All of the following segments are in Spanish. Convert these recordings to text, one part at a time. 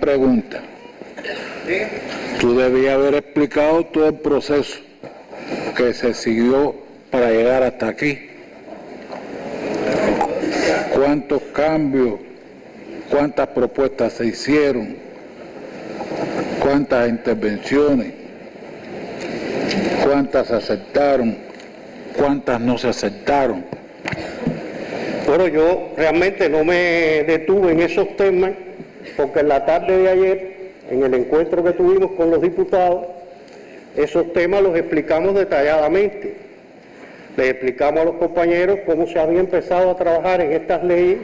pregunta. Tú debías haber explicado todo el proceso que se siguió para llegar hasta aquí. ¿Cuántos cambios, cuántas propuestas se hicieron, cuántas intervenciones, cuántas se aceptaron, cuántas no se aceptaron? Bueno, yo realmente no me detuve en esos temas porque en la tarde de ayer, en el encuentro que tuvimos con los diputados, esos temas los explicamos detalladamente. Les explicamos a los compañeros cómo se había empezado a trabajar en estas leyes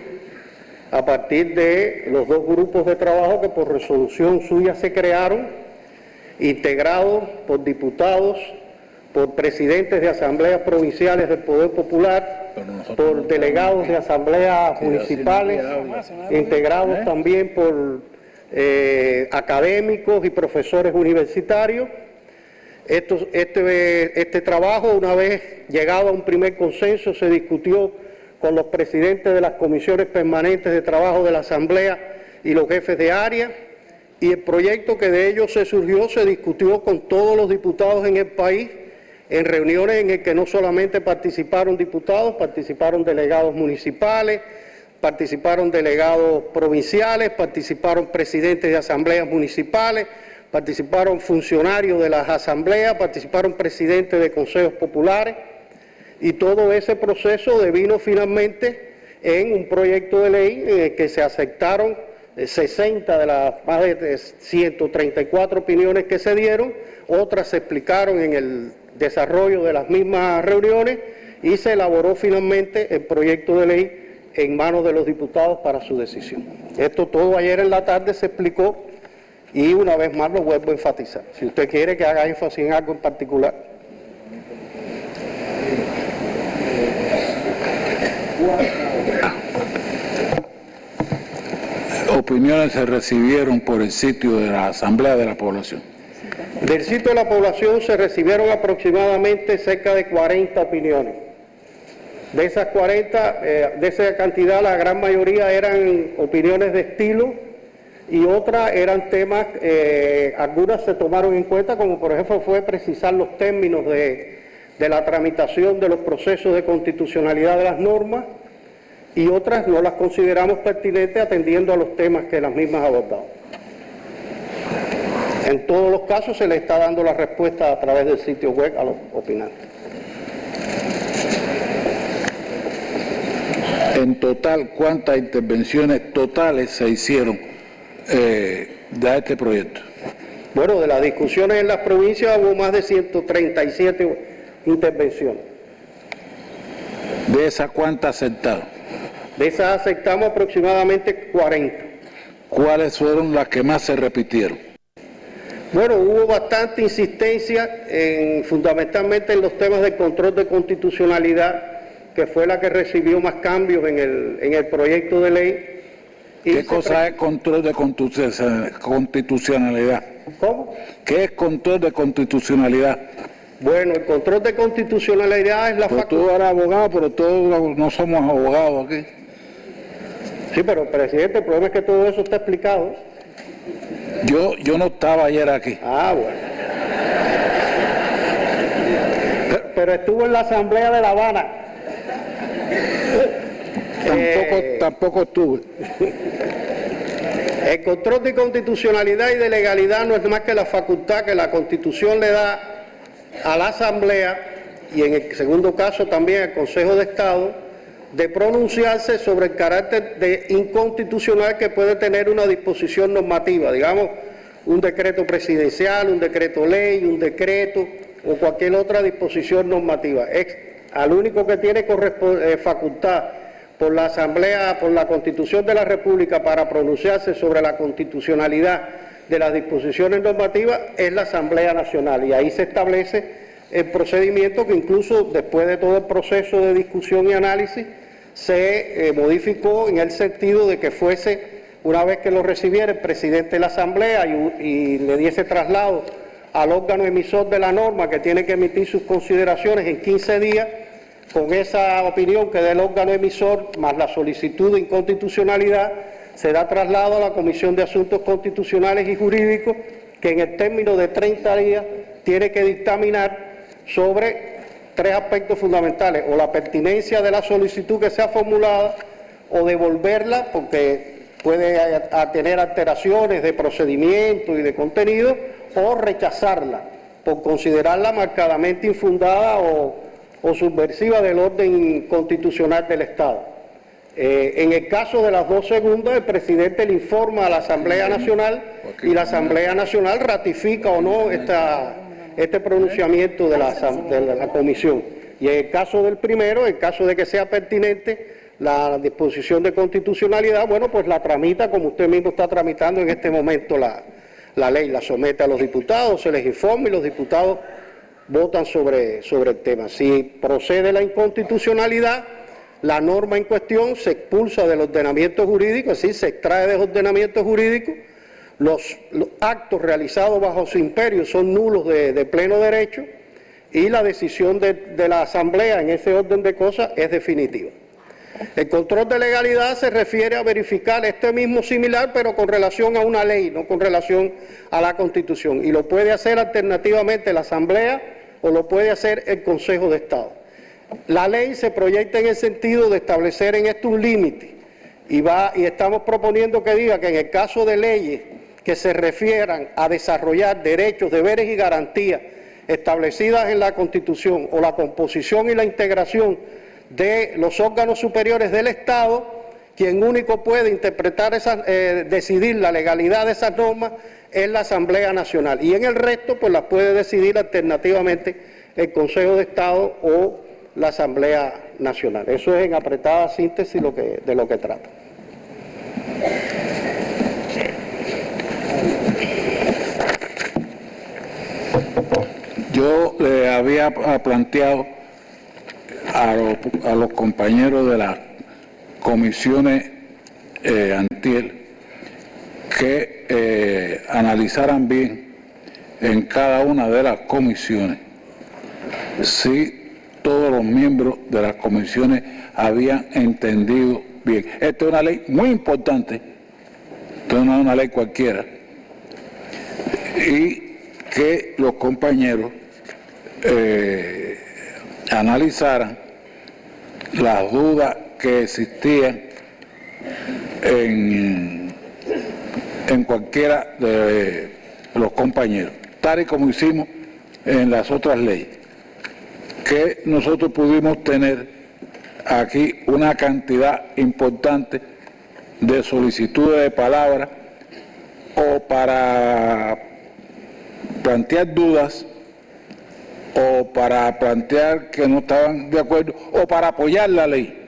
a partir de los dos grupos de trabajo que por resolución suya se crearon, integrados por diputados, por presidentes de asambleas provinciales del Poder Popular, por delegados de asambleas municipales, integrados también por académicos y profesores universitarios. Este trabajo, una vez llegado a un primer consenso, se discutió con los presidentes de las comisiones permanentes de trabajo de la Asamblea y los jefes de área, y el proyecto que de ellos se surgió se discutió con todos los diputados en el país, en reuniones en las que no solamente participaron diputados, participaron delegados municipales, participaron delegados provinciales, participaron presidentes de asambleas municipales, participaron funcionarios de las asambleas, participaron presidentes de consejos populares, y todo ese proceso devino finalmente en un proyecto de ley en el que se aceptaron 60 de las más de 134 opiniones que se dieron, otras se explicaron en el desarrollo de las mismas reuniones y se elaboró finalmente el proyecto de ley en manos de los diputados para su decisión. Esto todo ayer en la tarde se explicó y una vez más lo vuelvo a enfatizar. Si usted quiere que haga énfasis en algo en particular. Opiniones se recibieron por el sitio de la Asamblea de la Población. Del sitio de la población se recibieron aproximadamente cerca de 40 opiniones. De esas 40, de esa cantidad, la gran mayoría eran opiniones de estilo y otras eran temas, algunas se tomaron en cuenta, como por ejemplo fue precisar los términos de la tramitación de los procesos de constitucionalidad de las normas, y otras no las consideramos pertinentes atendiendo a los temas que las mismas abordaban. En todos los casos se le está dando la respuesta a través del sitio web a los opinantes. En total, ¿cuántas intervenciones totales se hicieron de este proyecto? Bueno, de las discusiones en las provincias hubo más de 137 intervenciones. ¿De esas cuántas aceptaron? De esas aceptamos aproximadamente 40. ¿Cuáles fueron las que más se repitieron? Bueno, hubo bastante insistencia fundamentalmente en los temas de control de constitucionalidad, que fue la que recibió más cambios en el proyecto de ley. ¿Qué cosa es control de constitucionalidad? ¿Cómo? ¿Qué es control de constitucionalidad? Bueno, el control de constitucionalidad es la facultad. Tú eres abogado, pero todos no somos abogados aquí. Sí, pero presidente, el problema es que todo eso está explicado. Yo no estaba ayer aquí. Ah, bueno. Pero estuvo en la Asamblea de La Habana. Tampoco estuve. El control de constitucionalidad y de legalidad no es más que la facultad que la Constitución le da a la Asamblea, y en el segundo caso también al Consejo de Estado, de pronunciarse sobre el carácter de inconstitucional que puede tener una disposición normativa, digamos, un decreto presidencial, un decreto ley, un decreto o cualquier otra disposición normativa. Al único que tiene facultad por la Asamblea, por la Constitución de la República, para pronunciarse sobre la constitucionalidad de las disposiciones normativas es la Asamblea Nacional, y ahí se establece el procedimiento que incluso después de todo el proceso de discusión y análisis se modificó en el sentido de que fuese, una vez que lo recibiera el presidente de la Asamblea y le diese traslado al órgano emisor de la norma, que tiene que emitir sus consideraciones en 15 días, con esa opinión que dé el órgano emisor más la solicitud de inconstitucionalidad, se da traslado a la Comisión de Asuntos Constitucionales y Jurídicos, que en el término de 30 días tiene que dictaminar sobre 3 aspectos fundamentales: o la pertinencia de la solicitud que sea formulada, o devolverla porque puede tener alteraciones de procedimiento y de contenido, o rechazarla por considerarla marcadamente infundada o subversiva del orden constitucional del Estado. En el caso de las 2 segundas, el presidente le informa a la Asamblea Nacional y la Asamblea Nacional ratifica o no este pronunciamiento de la Comisión. Y en el caso del primero, en caso de que sea pertinente la disposición de constitucionalidad, bueno, pues la tramita como usted mismo está tramitando en este momento la ley, la somete a los diputados, se les informa y los diputados votan sobre el tema. Si procede la inconstitucionalidad, la norma en cuestión se expulsa del ordenamiento jurídico, es decir, se extrae del ordenamiento jurídico, los actos realizados bajo su imperio son nulos de pleno derecho y la decisión de la Asamblea en ese orden de cosas es definitiva. El control de legalidad se refiere a verificar este mismo similar, pero con relación a una ley, no con relación a la Constitución, y lo puede hacer alternativamente la Asamblea o lo puede hacer el Consejo de Estado. La ley se proyecta en el sentido de establecer en esto un límite y estamos proponiendo que diga que en el caso de leyes que se refieran a desarrollar derechos, deberes y garantías establecidas en la Constitución o la composición y la integración de los órganos superiores del Estado, quien único puede interpretar decidir la legalidad de esas normas es la Asamblea Nacional, y en el resto pues las puede decidir alternativamente el Consejo de Estado o la Asamblea Nacional. Eso es en apretada síntesis de lo que trata. Yo le había planteado a los compañeros de las comisiones antier que analizaran bien en cada una de las comisiones si todos los miembros de las comisiones habían entendido bien. Esta es una ley muy importante, esto no es una ley cualquiera, y que los compañeros analizaran las dudas que existían en cualquiera de los compañeros, tal y como hicimos en las otras leyes, que nosotros pudimos tener aquí una cantidad importante de solicitudes de palabra o para plantear dudas o para plantear que no estaban de acuerdo o para apoyar la ley,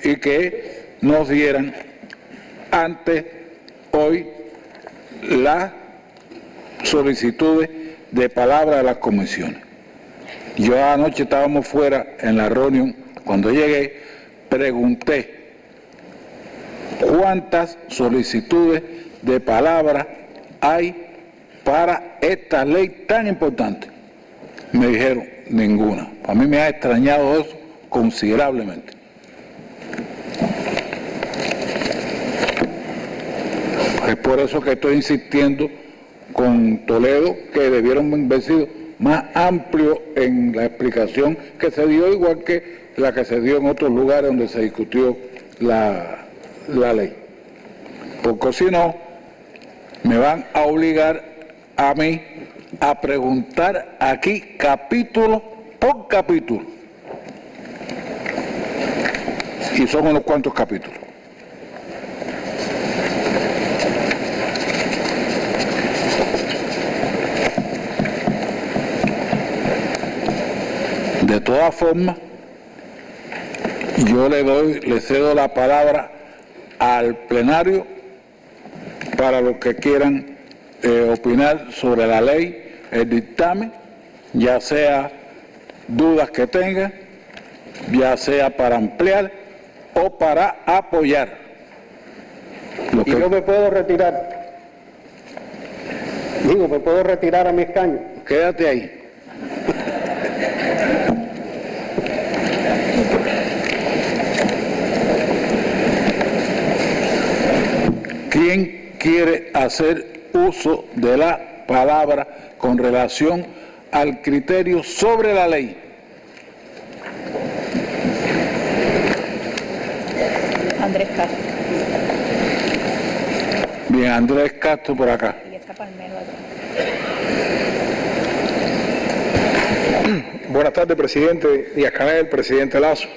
y que nos dieran antes hoy las solicitudes de palabra de las comisiones. Yo anoche estábamos fuera en la reunión, cuando llegué pregunté cuántas solicitudes de palabra hay para esta ley tan importante. Me dijeron ninguna. A mí me ha extrañado eso considerablemente. Es por eso que estoy insistiendo con Toledo que debieron haber sido más amplio en la explicación que se dio, igual que la que se dio en otros lugares donde se discutió la ley. Porque si no, me van a obligar a mí a preguntar aquí capítulo por capítulo. Y son unos cuantos capítulos. De todas formas, yo le cedo la palabra al plenario para los que quieran opinar sobre la ley, el dictamen, ya sea dudas que tengan, ya sea para ampliar o para apoyar. Y yo me puedo retirar. Me puedo retirar a mi escaño. Quédate ahí. hacer uso de la palabra con relación al criterio sobre la ley. Andrés Castro. Bien, Andrés Castro por acá. Y está Palmero atrás. Buenas tardes, presidente Díaz Canel, presidente Lazo,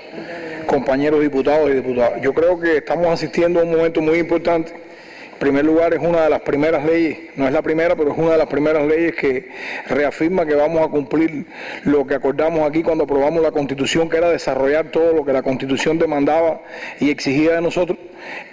compañeros diputados y diputadas. Yo creo que estamos asistiendo a un momento muy importante. En primer lugar, es una de las primeras leyes, no es la primera, pero es una de las primeras leyes que reafirma que vamos a cumplir lo que acordamos aquí cuando aprobamos la Constitución, que era desarrollar todo lo que la Constitución demandaba y exigía de nosotros.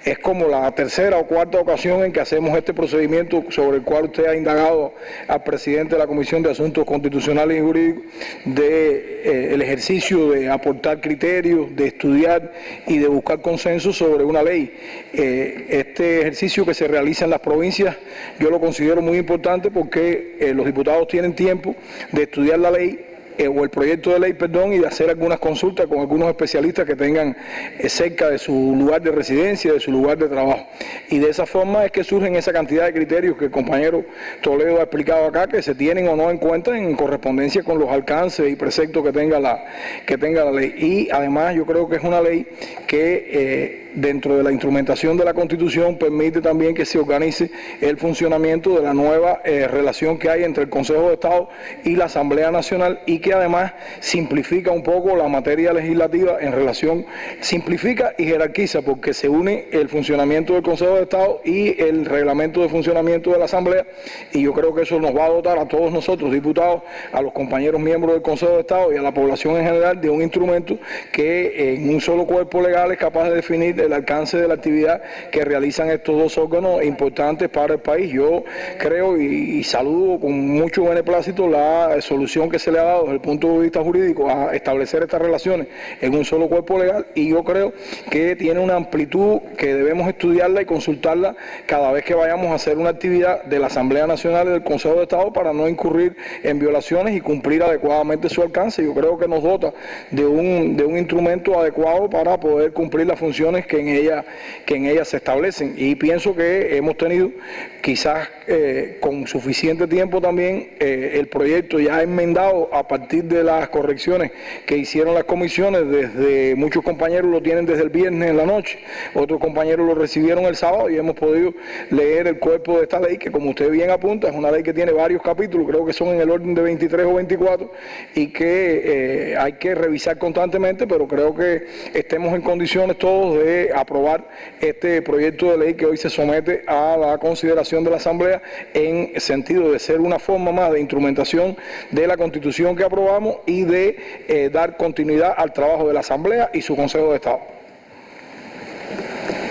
Es como la tercera o cuarta ocasión en que hacemos este procedimiento sobre el cual usted ha indagado al presidente de la Comisión de Asuntos Constitucionales y Jurídicos, el ejercicio de aportar criterios, de estudiar y de buscar consenso sobre una ley. Este ejercicio que se realiza en las provincias yo lo considero muy importante porque los diputados tienen tiempo de estudiar la ley o el proyecto de ley, perdón, y de hacer algunas consultas con algunos especialistas que tengan cerca de su lugar de residencia, de su lugar de trabajo. Y de esa forma es que surgen esa cantidad de criterios que el compañero Toledo ha explicado acá, que se tienen o no en cuenta en correspondencia con los alcances y preceptos que tenga la ley. Y además yo creo que es una ley que dentro de la instrumentación de la Constitución permite también que se organice el funcionamiento de la nueva relación que hay entre el Consejo de Estado y la Asamblea Nacional, y que además simplifica un poco la materia legislativa en relación, simplifica y jerarquiza, porque se une el funcionamiento del Consejo de Estado y el reglamento de funcionamiento de la Asamblea, y yo creo que eso nos va a dotar a todos nosotros, diputados, a los compañeros miembros del Consejo de Estado y a la población en general de un instrumento que en un solo cuerpo legal es capaz de definir el alcance de la actividad que realizan estos dos órganos importantes para el país. Yo creo y saludo con mucho beneplácito la solución que se le ha dado desde el punto de vista jurídico a establecer estas relaciones en un solo cuerpo legal, y yo creo que tiene una amplitud que debemos estudiarla y consultarla cada vez que vayamos a hacer una actividad de la Asamblea Nacional y del Consejo de Estado para no incurrir en violaciones y cumplir adecuadamente su alcance. Yo creo que nos dota de un instrumento adecuado para poder cumplir las funciones que en ella se establecen, y pienso que hemos tenido quizás con suficiente tiempo también el proyecto ya enmendado a partir de las correcciones que hicieron las comisiones. Desde muchos compañeros lo tienen desde el viernes en la noche, otros compañeros lo recibieron el sábado, y hemos podido leer el cuerpo de esta ley, que como usted bien apunta es una ley que tiene varios capítulos, creo que son en el orden de 23 o 24, y que hay que revisar constantemente, pero creo que estemos en condiciones todos de aprobar este proyecto de ley que hoy se somete a la consideración de la Asamblea, en sentido de ser una forma más de instrumentación de la Constitución que aprobamos y de dar continuidad al trabajo de la Asamblea y su Consejo de Estado.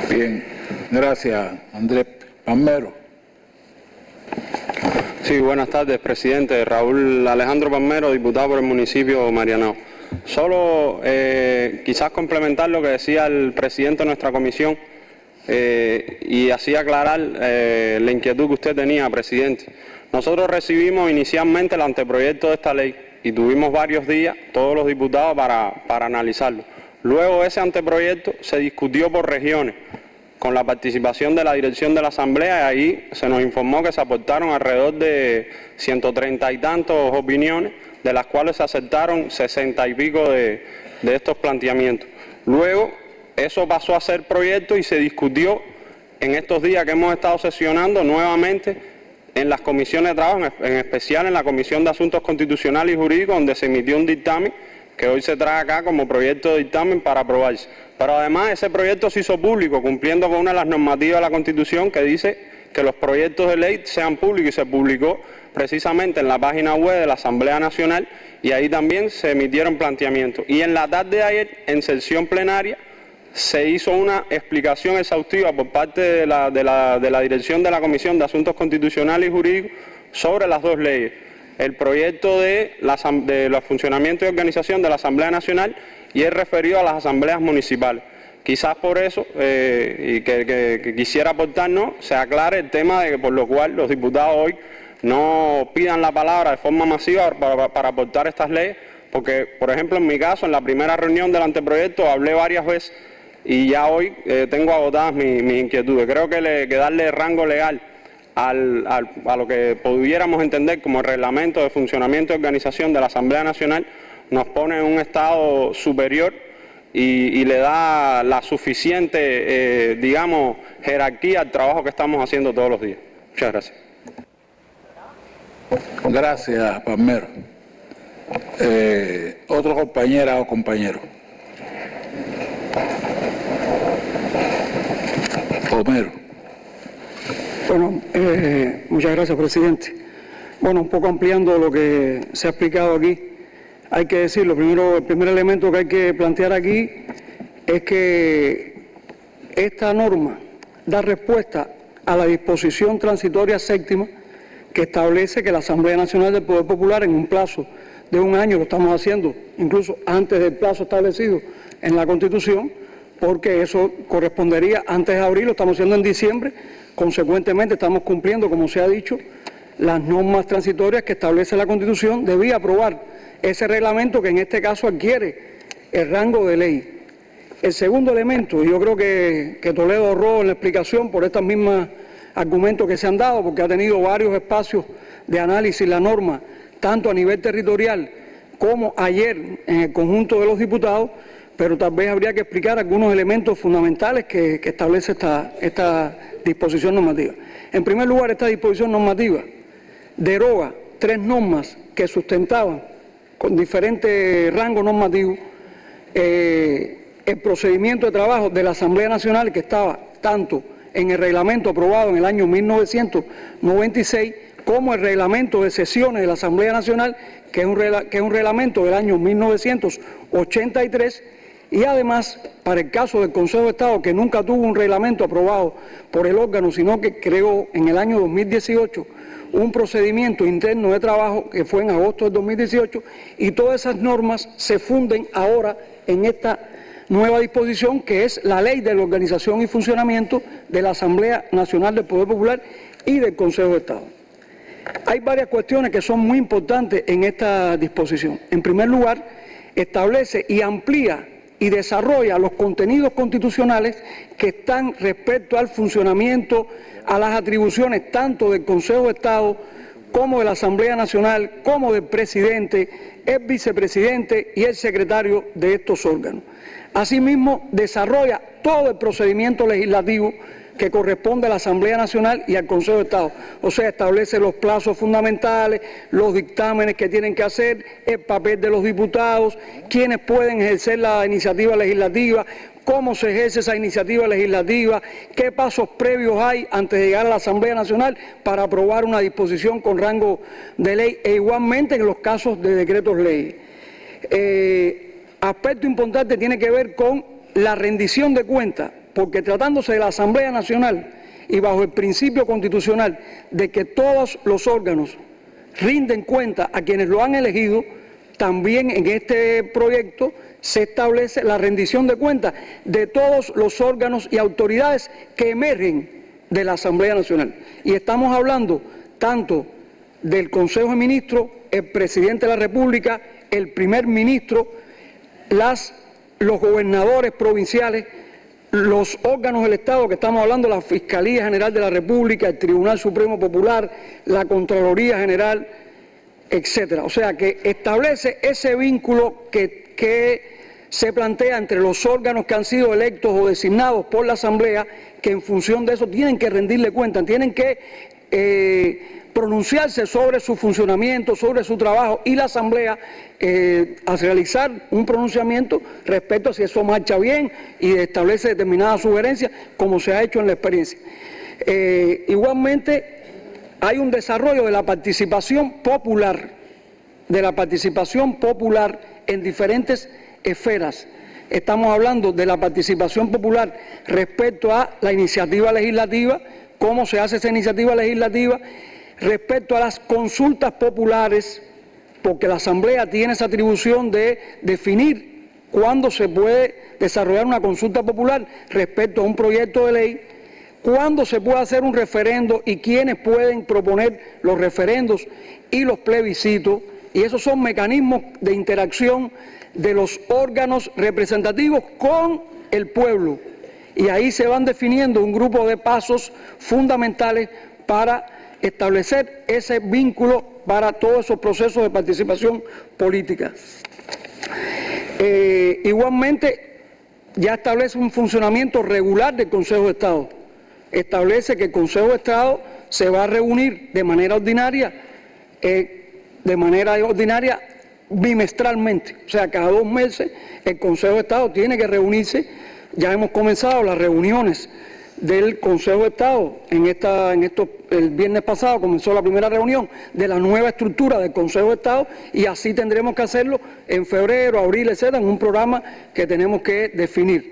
Bien, gracias, Andrés. Palmero. Sí, buenas tardes, presidente. Raúl Alejandro Palmero, diputado por el municipio de Marianao. Solo quizás complementar lo que decía el presidente de nuestra comisión y así aclarar la inquietud que usted tenía, presidente. Nosotros recibimos inicialmente el anteproyecto de esta ley y tuvimos varios días, todos los diputados, para analizarlo. Luego ese anteproyecto se discutió por regiones, con la participación de la dirección de la Asamblea, y ahí se nos informó que se aportaron alrededor de 130 y tantos opiniones, de las cuales se aceptaron 60 y pico de estos planteamientos. Luego eso pasó a ser proyecto y se discutió en estos días que hemos estado sesionando nuevamente en las comisiones de trabajo, en especial en la Comisión de Asuntos Constitucionales y Jurídicos, donde se emitió un dictamen que hoy se trae acá como proyecto de dictamen para aprobarse. Pero además ese proyecto se hizo público, cumpliendo con una de las normativas de la Constitución que dice que los proyectos de ley sean públicos, y se publicó precisamente en la página web de la Asamblea Nacional, y ahí también se emitieron planteamientos. Y en la tarde de ayer, en sesión plenaria, se hizo una explicación exhaustiva por parte de la dirección de la Comisión de Asuntos Constitucionales y Jurídicos sobre las dos leyes: el proyecto de los funcionamientos y organización de la Asamblea Nacional y el referido a las asambleas municipales. Quizás por eso, y que quisiera aportarnos, se aclare el tema de que por lo cual los diputados hoy no pidan la palabra de forma masiva para aportar estas leyes, porque, por ejemplo, en mi caso, en la primera reunión del anteproyecto hablé varias veces y ya hoy tengo agotadas mis inquietudes. Creo que darle rango legal a lo que pudiéramos entender como el reglamento de funcionamiento y organización de la Asamblea Nacional, nos pone en un estado superior y le da la suficiente, digamos, jerarquía al trabajo que estamos haciendo todos los días. Muchas gracias. Gracias, Palmero. ¿Otra compañera o compañero? Homero. Bueno, muchas gracias, presidente. Bueno, un poco ampliando lo que se ha explicado aquí, hay que decir, el primer elemento que hay que plantear aquí es que esta norma da respuesta a la disposición transitoria séptima que establece que la Asamblea Nacional del Poder Popular, en un plazo de un año, lo estamos haciendo incluso antes del plazo establecido en la Constitución, porque eso correspondería antes de abril, lo estamos haciendo en diciembre, consecuentemente estamos cumpliendo, como se ha dicho, las normas transitorias que establece la Constitución. Debía aprobar ese reglamento que en este caso adquiere el rango de ley. El segundo elemento, yo creo que Toledo ahorró en la explicación por estos mismos argumentos que se han dado, porque ha tenido varios espacios de análisis la norma, tanto a nivel territorial como ayer en el conjunto de los diputados, pero tal vez habría que explicar algunos elementos fundamentales que establece esta disposición normativa. En primer lugar, esta disposición normativa deroga 3 normas que sustentaban con diferentes rangos normativos el procedimiento de trabajo de la Asamblea Nacional, que estaba tanto en el reglamento aprobado en el año 1996 como el reglamento de sesiones de la Asamblea Nacional, que es un reglamento del año 1983, y además, para el caso del Consejo de Estado, que nunca tuvo un reglamento aprobado por el órgano, sino que creó en el año 2018 un procedimiento interno de trabajo que fue en agosto del 2018, y todas esas normas se funden ahora en esta nueva disposición, que es la Ley de la Organización y Funcionamiento de la Asamblea Nacional del Poder Popular y del Consejo de Estado. Hay varias cuestiones que son muy importantes en esta disposición. En primer lugar, establece y amplía y desarrolla los contenidos constitucionales que están respecto al funcionamiento, a las atribuciones tanto del Consejo de Estado como de la Asamblea Nacional, como del presidente, el vicepresidente y el secretario de estos órganos. Asimismo, desarrolla todo el procedimiento legislativo que corresponde a la Asamblea Nacional y al Consejo de Estado. O sea, establece los plazos fundamentales, los dictámenes que tienen que hacer, el papel de los diputados, quiénes pueden ejercer la iniciativa legislativa, cómo se ejerce esa iniciativa legislativa, qué pasos previos hay antes de llegar a la Asamblea Nacional para aprobar una disposición con rango de ley, e igualmente en los casos de decretos ley. Aspecto importante tiene que ver con la rendición de cuentas, porque tratándose de la Asamblea Nacional y bajo el principio constitucional de que todos los órganos rinden cuenta a quienes lo han elegido, también en este proyecto se establece la rendición de cuentas de todos los órganos y autoridades que emergen de la Asamblea Nacional. Y estamos hablando tanto del Consejo de Ministros, el Presidente de la República, el Primer Ministro, los gobernadores provinciales, los órganos del Estado, que estamos hablando, la Fiscalía General de la República, el Tribunal Supremo Popular, la Contraloría General, etcétera. O sea, que establece ese vínculo que se plantea entre los órganos que han sido electos o designados por la Asamblea, que en función de eso tienen que rendirle cuenta, tienen que pronunciarse sobre su funcionamiento, sobre su trabajo, y la Asamblea a realizar un pronunciamiento respecto a si eso marcha bien y establece determinadas sugerencias, como se ha hecho en la experiencia. Igualmente, hay un desarrollo de la participación popular, en diferentes esferas. Estamos hablando de la participación popular respecto a la iniciativa legislativa, cómo se hace esa iniciativa legislativa, respecto a las consultas populares, porque la Asamblea tiene esa atribución de definir cuándo se puede desarrollar una consulta popular respecto a un proyecto de ley, cuándo se puede hacer un referendo y quiénes pueden proponer los referendos y los plebiscitos, y esos son mecanismos de interacción de los órganos representativos con el pueblo. Y ahí se van definiendo un grupo de pasos fundamentales para establecer ese vínculo para todos esos procesos de participación política. Igualmente, ya establece un funcionamiento regular del Consejo de Estado. Establece que el Consejo de Estado se va a reunir de manera ordinaria bimestralmente, o sea, cada 2 meses el Consejo de Estado tiene que reunirse. Ya hemos comenzado las reuniones del Consejo de Estado. El viernes pasado comenzó la primera reunión de la nueva estructura del Consejo de Estado, y así tendremos que hacerlo en febrero, abril, etcétera, en un programa que tenemos que definir.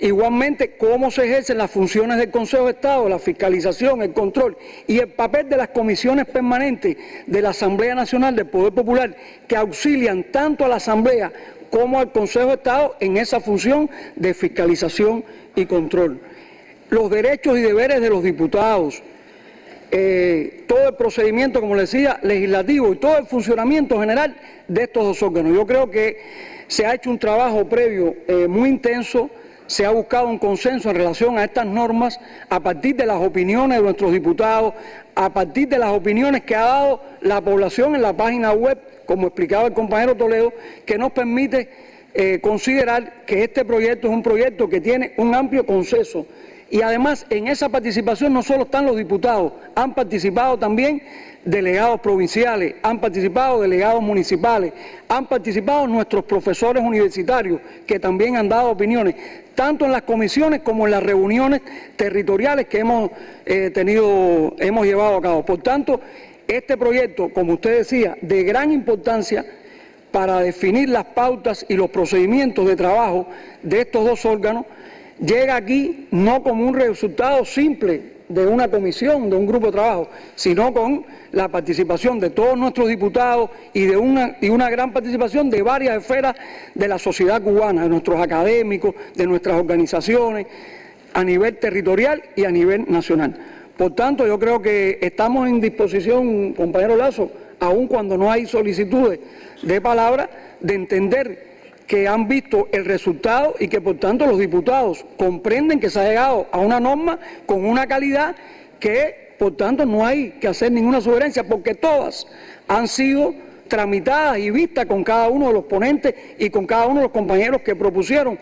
Igualmente, cómo se ejercen las funciones del Consejo de Estado, la fiscalización, el control y el papel de las comisiones permanentes de la Asamblea Nacional del Poder Popular, que auxilian tanto a la Asamblea como al Consejo de Estado en esa función de fiscalización y control. Los derechos y deberes de los diputados, todo el procedimiento, como les decía, legislativo, y todo el funcionamiento general de estos 2 órganos. Yo creo que se ha hecho un trabajo previo muy intenso. Se ha buscado un consenso en relación a estas normas a partir de las opiniones de nuestros diputados, a partir de las opiniones que ha dado la población en la página web, como explicaba el compañero Toledo, que nos permite considerar que este proyecto es un proyecto que tiene un amplio consenso. Y además, en esa participación no solo están los diputados, han participado también delegados provinciales, han participado delegados municipales, han participado nuestros profesores universitarios, que también han dado opiniones, tanto en las comisiones como en las reuniones territoriales que hemos llevado a cabo. Por tanto, este proyecto, como usted decía, de gran importancia para definir las pautas y los procedimientos de trabajo de estos 2 órganos, llega aquí no como un resultado simple de una comisión, de un grupo de trabajo, sino con la participación de todos nuestros diputados y de una gran participación de varias esferas de la sociedad cubana, de nuestros académicos, de nuestras organizaciones, a nivel territorial y a nivel nacional. Por tanto, yo creo que estamos en disposición, compañero Lazo, aun cuando no hay solicitudes de palabra, de entender que han visto el resultado y que por tanto los diputados comprenden que se ha llegado a una norma con una calidad que por tanto no hay que hacer ninguna sugerencia, porque todas han sido tramitadas y vistas con cada uno de los ponentes y con cada uno de los compañeros que propusieron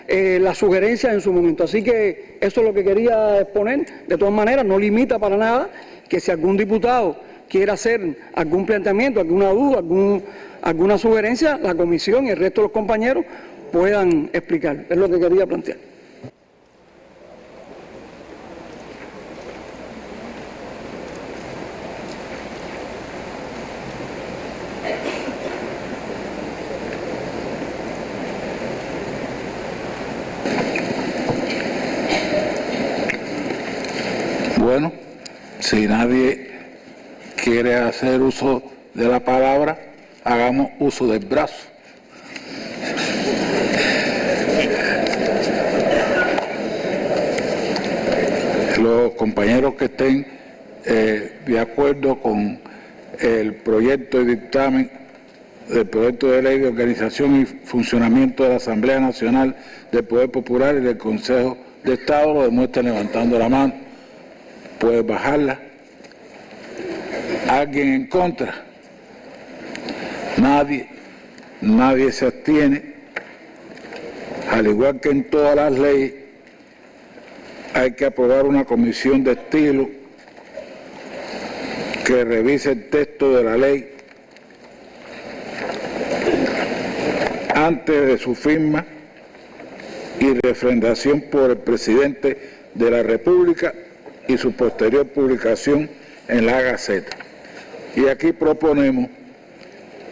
las sugerencias en su momento. Así que eso es lo que quería exponer. De todas maneras, no limita para nada que si algún diputado quiere hacer algún planteamiento, alguna duda, alguna sugerencia, la comisión y el resto de los compañeros puedan explicar. Es lo que quería plantear. Bueno, si nadie quiere hacer uso de la palabra, hagamos uso del brazo. Los compañeros que estén de acuerdo con el proyecto de dictamen del proyecto de ley de organización y funcionamiento de la Asamblea Nacional del Poder Popular y del Consejo de Estado, lo demuestren levantando la mano. Puede bajarla. ¿Alguien en contra? Nadie se abstiene. Al igual que en todas las leyes, hay que aprobar una comisión de estilo que revise el texto de la ley antes de su firma y refrendación por el presidente de la República y su posterior publicación en la Gaceta. Y aquí proponemos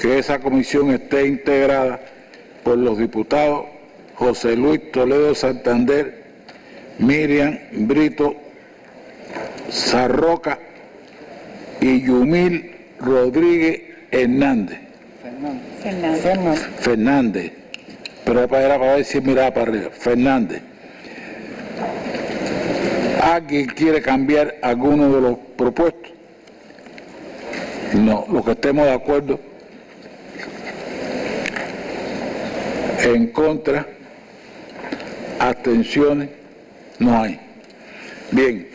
que esa comisión esté integrada por los diputados José Luis Toledo Santander, Miriam Brito Sarroca y Yumil Rodríguez Hernández. Fernández. Pero era para ver si miraba para arriba. Fernández. ¿Alguien quiere cambiar alguno de los propuestos? No, los que estemos de acuerdo. En contra, abstenciones, no hay. Bien.